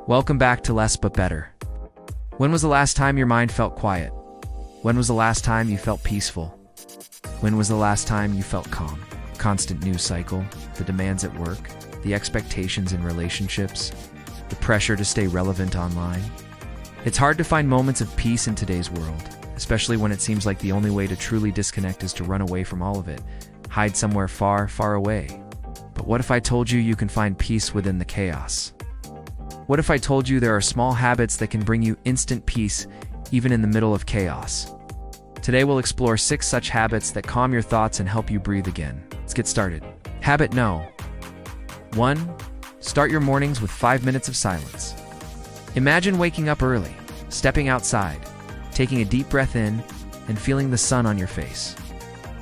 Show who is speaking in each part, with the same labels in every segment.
Speaker 1: Welcome back to Less But Better. When was the last time your mind felt quiet? When was the last time you felt peaceful? When was the last time you felt calm? Constant news cycle, the demands at work, the expectations in relationships, the pressure to stay relevant online. It's hard to find moments of peace in today's world, especially when it seems like the only way to truly disconnect is to run away from all of it, hide somewhere far, far away. But what if I told you you can find peace within the chaos? What if I told you there are small habits that can bring you instant peace even in the middle of chaos? Today we'll explore 6 such habits that calm your thoughts and help you breathe again. Let's get started. Habit No. 1. Start your mornings with 5 minutes of silence. Imagine waking up early, stepping outside, taking a deep breath in, and feeling the sun on your face.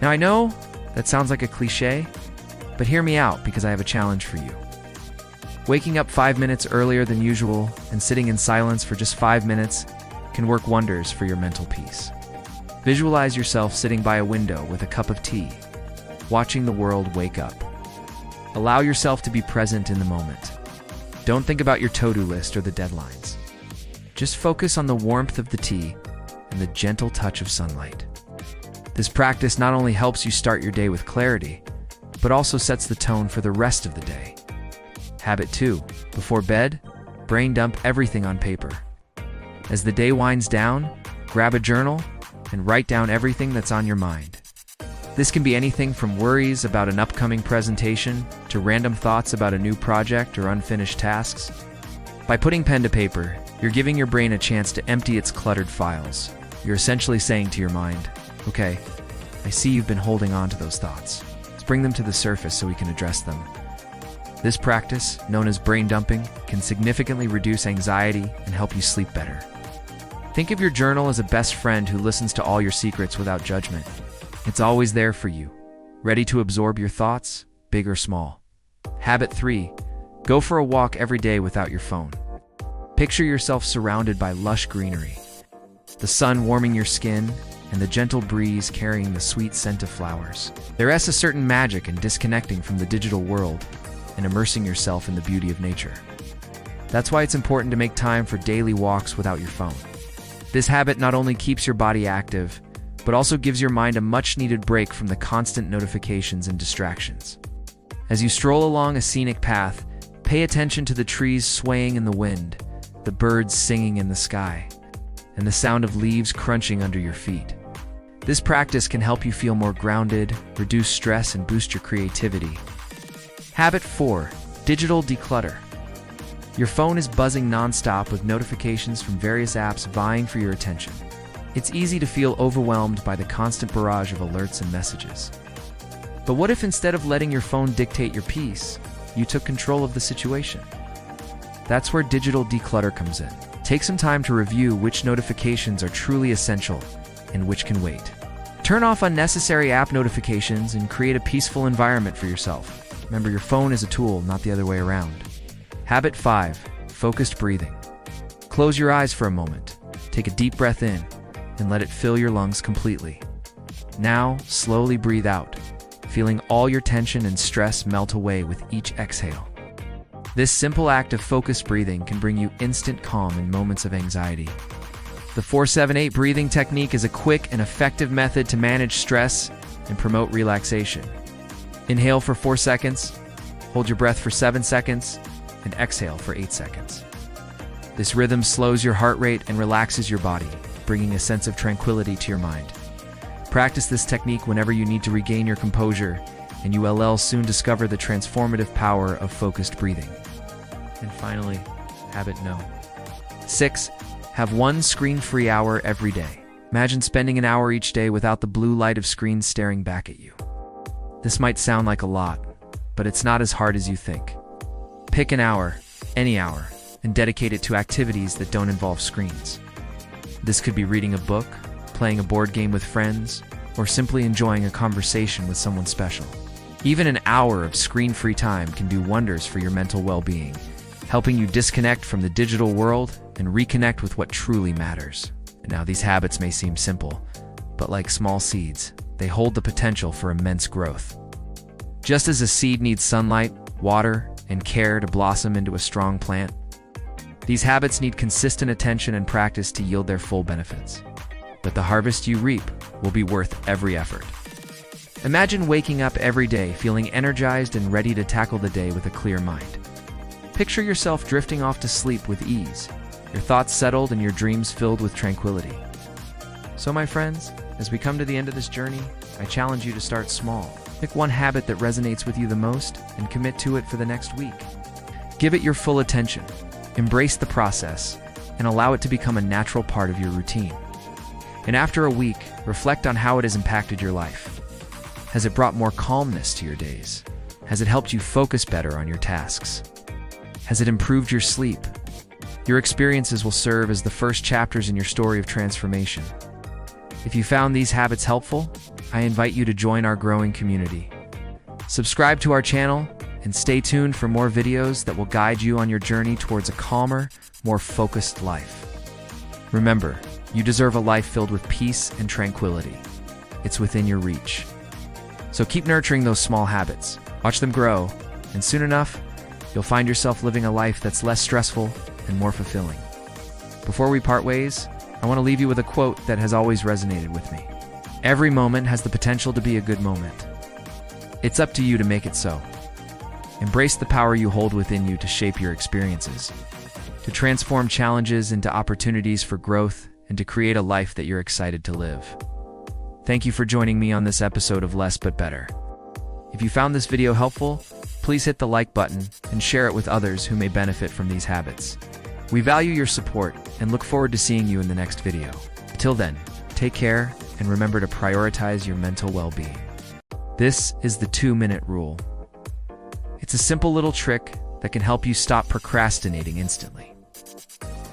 Speaker 1: Now I know that sounds like a cliche, but hear me out because I have a challenge for you. Waking up 5 minutes earlier than usual and sitting in silence for just 5 minutes can work wonders for your mental peace. Visualize yourself sitting by a window with a cup of tea, watching the world wake up. Allow yourself to be present in the moment. Don't think about your to-do list or the deadlines. Just focus on the warmth of the tea and the gentle touch of sunlight. This practice not only helps you start your day with clarity, but also sets the tone for the rest of the day. Habit 2. Before bed, brain dump everything on paper. As the day winds down, grab a journal and write down everything that's on your mind. This can be anything from worries about an upcoming presentation to random thoughts about a new project or unfinished tasks. By putting pen to paper, you're giving your brain a chance to empty its cluttered files. You're essentially saying to your mind, okay, I see you've been holding on to those thoughts. Let's bring them to the surface so we can address them. This practice, known as brain dumping, can significantly reduce anxiety and help you sleep better. Think of your journal as a best friend who listens to all your secrets without judgment. It's always there for you, ready to absorb your thoughts, big or small. Habit 3. Go for a walk every day without your phone. Picture yourself surrounded by lush greenery, the sun warming your skin, and the gentle breeze carrying the sweet scent of flowers. There is a certain magic in disconnecting from the digital world and immersing yourself in the beauty of nature. That's why it's important to make time for daily walks without your phone. This habit not only keeps your body active, but also gives your mind a much-needed break from the constant notifications and distractions. As you stroll along a scenic path, pay attention to the trees swaying in the wind, the birds singing in the sky, and the sound of leaves crunching under your feet. This practice can help you feel more grounded, reduce stress, and boost your creativity. Habit 4. Digital declutter. Your phone is buzzing nonstop with notifications from various apps vying for your attention. It's easy to feel overwhelmed by the constant barrage of alerts and messages. But what if instead of letting your phone dictate your peace, you took control of the situation? That's where digital declutter comes in. Take some time to review which notifications are truly essential and which can wait. Turn off unnecessary app notifications and create a peaceful environment for yourself. Remember, your phone is a tool, not the other way around. Habit 5. Focused breathing. Close your eyes for a moment. Take a deep breath in and let it fill your lungs completely. Now, slowly breathe out, feeling all your tension and stress melt away with each exhale. This simple act of focused breathing can bring you instant calm in moments of anxiety. The 4-7-8 breathing technique is a quick and effective method to manage stress and promote relaxation. Inhale for 4 seconds, hold your breath for 7 seconds, and exhale for 8 seconds. This rhythm slows your heart rate and relaxes your body, bringing a sense of tranquility to your mind. Practice this technique whenever you need to regain your composure, and you will soon discover the transformative power of focused breathing. And finally, habit No. 6. Have one screen-free hour every day. Imagine spending an hour each day without the blue light of screens staring back at you. This might sound like a lot, but it's not as hard as you think. Pick an hour, any hour, and dedicate it to activities that don't involve screens. This could be reading a book, playing a board game with friends, or simply enjoying a conversation with someone special. Even an hour of screen-free time can do wonders for your mental well-being, helping you disconnect from the digital world and reconnect with what truly matters. Now, these habits may seem simple, but like small seeds, they hold the potential for immense growth. Just as a seed needs sunlight, water, and care to blossom into a strong plant, These habits need consistent attention and practice to yield their full benefits. But the harvest you reap will be worth every effort. Imagine waking up every day feeling energized and ready to tackle the day with a clear mind. Picture yourself drifting off to sleep with ease, your thoughts settled and your dreams filled with tranquility. So my friends, as we come to the end of this journey, I challenge you to start small. Pick one habit that resonates with you the most and commit to it for the next week. Give it your full attention, embrace the process, and allow it to become a natural part of your routine. And after a week, reflect on how it has impacted your life. Has it brought more calmness to your days? Has it helped you focus better on your tasks? Has it improved your sleep? Your experiences will serve as the first chapters in your story of transformation. If you found these habits helpful, I invite you to join our growing community. Subscribe to our channel and stay tuned for more videos that will guide you on your journey towards a calmer, more focused life. Remember, you deserve a life filled with peace and tranquility. It's within your reach. So keep nurturing those small habits, watch them grow, and soon enough, you'll find yourself living a life that's less stressful and more fulfilling. Before we part ways, I want to leave you with a quote that has always resonated with me. Every moment has the potential to be a good moment. It's up to you to make it so. Embrace the power you hold within you to shape your experiences, to transform challenges into opportunities for growth, and to create a life that you're excited to live. Thank you for joining me on this episode of Less But Better. If you found this video helpful, please hit the like button and share it with others who may benefit from these habits. We value your support and look forward to seeing you in the next video. Till then, take care and remember to prioritize your mental well-being. This is the 2-minute rule. It's a simple little trick that can help you stop procrastinating instantly.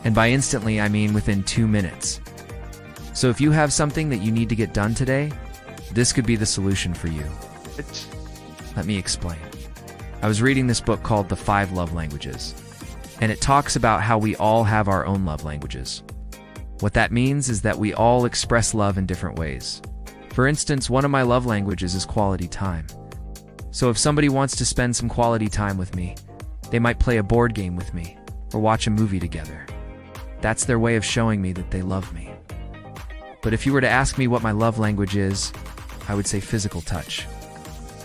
Speaker 1: And by instantly, I mean within 2 minutes. So if you have something that you need to get done today, this could be the solution for you. Let me explain. I was reading this book called The 5 Love Languages, and it talks about how we all have our own love languages. What that means is that we all express love in different ways. For instance, one of my love languages is quality time. So if somebody wants to spend some quality time with me, they might play a board game with me or watch a movie together. That's their way of showing me that they love me. But if you were to ask me what my love language is, I would say physical touch.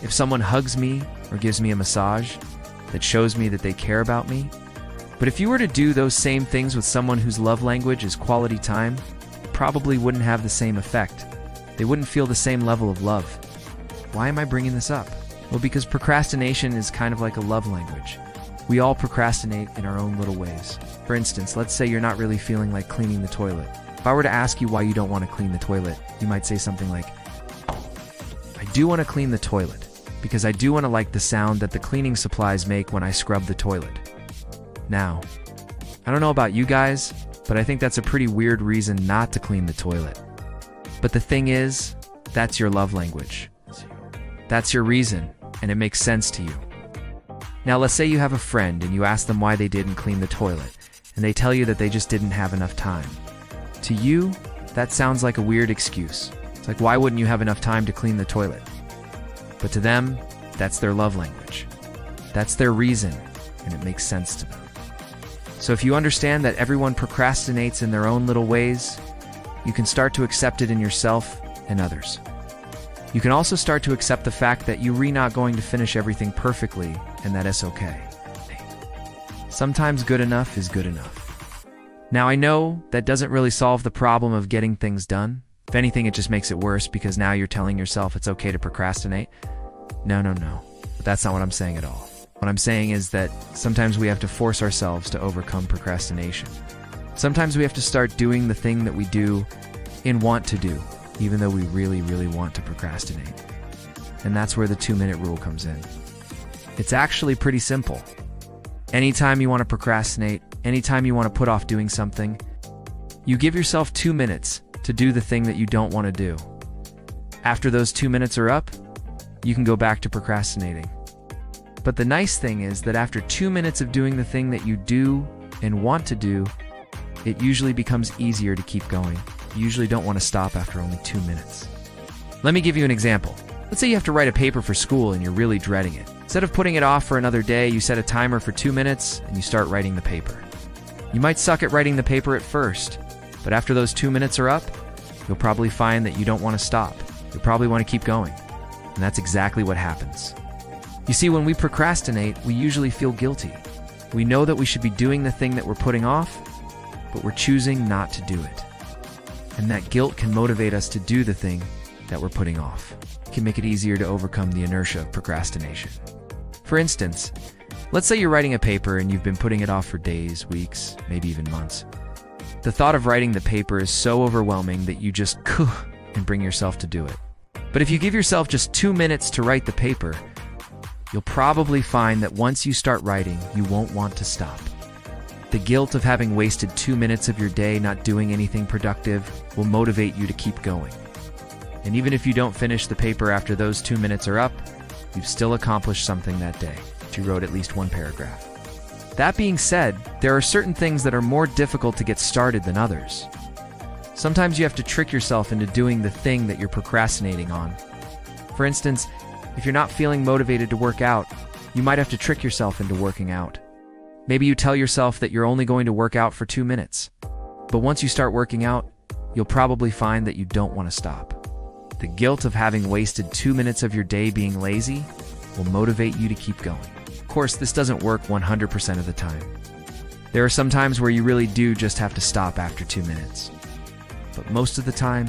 Speaker 1: If someone hugs me or gives me a massage, that shows me that they care about me. But if you were to do those same things with someone whose love language is quality time, it probably wouldn't have the same effect. They wouldn't feel the same level of love. Why am I bringing this up? Well, because procrastination is kind of like a love language. We all procrastinate in our own little ways. For instance, let's say you're not really feeling like cleaning the toilet. If I were to ask you why you don't want to clean the toilet, you might say something like, I do want to clean the toilet because I do want to like the sound that the cleaning supplies make when I scrub the toilet. Now, I don't know about you guys, but I think that's a pretty weird reason not to clean the toilet. But the thing is, that's your love language. That's your reason, and it makes sense to you. Now, let's say you have a friend and you ask them why they didn't clean the toilet, and they tell you that they just didn't have enough time. To you, that sounds like a weird excuse. It's like, why wouldn't you have enough time to clean the toilet? But to them, that's their love language. That's their reason, and it makes sense to them. So if you understand that everyone procrastinates in their own little ways, you can start to accept it in yourself and others. You can also start to accept the fact that you're not going to finish everything perfectly, and that it's okay. Sometimes good enough is good enough. Now, I know that doesn't really solve the problem of getting things done. If anything, it just makes it worse because now you're telling yourself it's okay to procrastinate. No. But that's not what I'm saying at all. What I'm saying is that sometimes we have to force ourselves to overcome procrastination. Sometimes we have to start doing the thing that we do and want to do, even though we really, really want to procrastinate. And that's where the 2-minute rule comes in. It's actually pretty simple. Anytime you want to procrastinate, anytime you want to put off doing something, you give yourself 2 minutes to do the thing that you don't want to do. After those 2 minutes are up, you can go back to procrastinating. But the nice thing is that after 2 minutes of doing the thing that you do and want to do, it usually becomes easier to keep going. You usually don't want to stop after only 2 minutes. Let me give you an example. Let's say you have to write a paper for school and you're really dreading it. Instead of putting it off for another day, you set a timer for 2 minutes and you start writing the paper. You might suck at writing the paper at first, but after those 2 minutes are up, you'll probably find that you don't want to stop. You'll probably want to keep going. And that's exactly what happens. You see, when we procrastinate, we usually feel guilty. We know that we should be doing the thing that we're putting off, but we're choosing not to do it. And that guilt can motivate us to do the thing that we're putting off. It can make it easier to overcome the inertia of procrastination. For instance, let's say you're writing a paper and you've been putting it off for days, weeks, maybe even months. The thought of writing the paper is so overwhelming that you just and bring yourself to do it. But if you give yourself just 2 minutes to write the paper, you'll probably find that once you start writing, you won't want to stop. The guilt of having wasted 2 minutes of your day not doing anything productive will motivate you to keep going. And even if you don't finish the paper after those 2 minutes are up, you've still accomplished something that day. You wrote at least one paragraph. That being said, there are certain things that are more difficult to get started than others. Sometimes you have to trick yourself into doing the thing that you're procrastinating on. For instance, if you're not feeling motivated to work out, you might have to trick yourself into working out. Maybe you tell yourself that you're only going to work out for 2 minutes. But once you start working out, you'll probably find that you don't want to stop. The guilt of having wasted 2 minutes of your day being lazy will motivate you to keep going. Of course, this doesn't work 100% of the time. There are some times where you really do just have to stop after 2 minutes. But most of the time,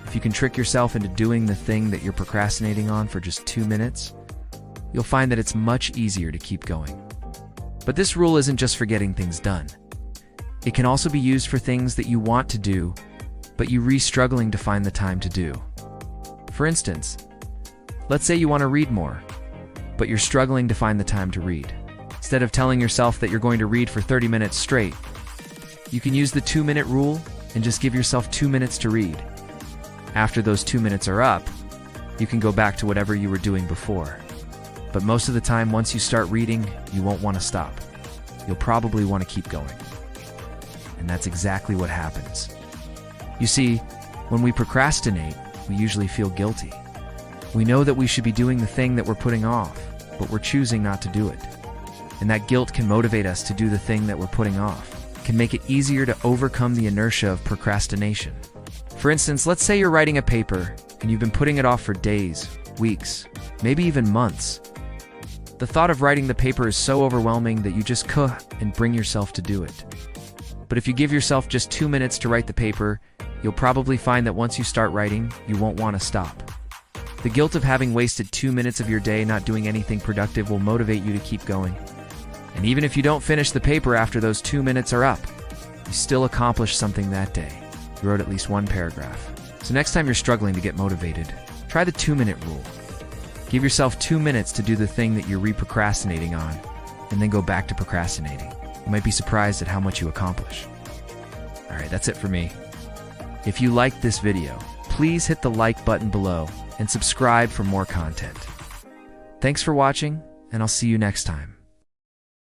Speaker 1: if you can trick yourself into doing the thing that you're procrastinating on for just 2 minutes, you'll find that it's much easier to keep going. But this rule isn't just for getting things done. It can also be used for things that you want to do, but you're struggling to find the time to do. For instance, let's say you want to read more, but you're struggling to find the time to read. Instead of telling yourself that you're going to read for 30 minutes straight, you can use the 2-minute rule and just give yourself 2 minutes to read. After those 2 minutes are up, you can go back to whatever you were doing before. But most of the time, once you start reading, you won't want to stop. You'll probably want to keep going. And that's exactly what happens. You see, when we procrastinate, we usually feel guilty. We know that we should be doing the thing that we're putting off, but we're choosing not to do it. And that guilt can motivate us to do the thing that we're putting off. It can make it easier to overcome the inertia of procrastination. For instance, let's say you're writing a paper and you've been putting it off for days, weeks, maybe even months. The thought of writing the paper is so overwhelming that you just and bring yourself to do it. But if you give yourself just 2 minutes to write the paper, you'll probably find that once you start writing, you won't want to stop. The guilt of having wasted 2 minutes of your day not doing anything productive will motivate you to keep going. And even if you don't finish the paper after those 2 minutes are up, you still accomplished something that day. You wrote at least one paragraph. So next time you're struggling to get motivated, try the 2-minute rule. Give yourself 2 minutes to do the thing that you're procrastinating on, and then go back to procrastinating. You might be surprised at how much you accomplish. All right, that's it for me. If you liked this video, please hit the like button below and subscribe for more content. Thanks for watching, and I'll see you next time.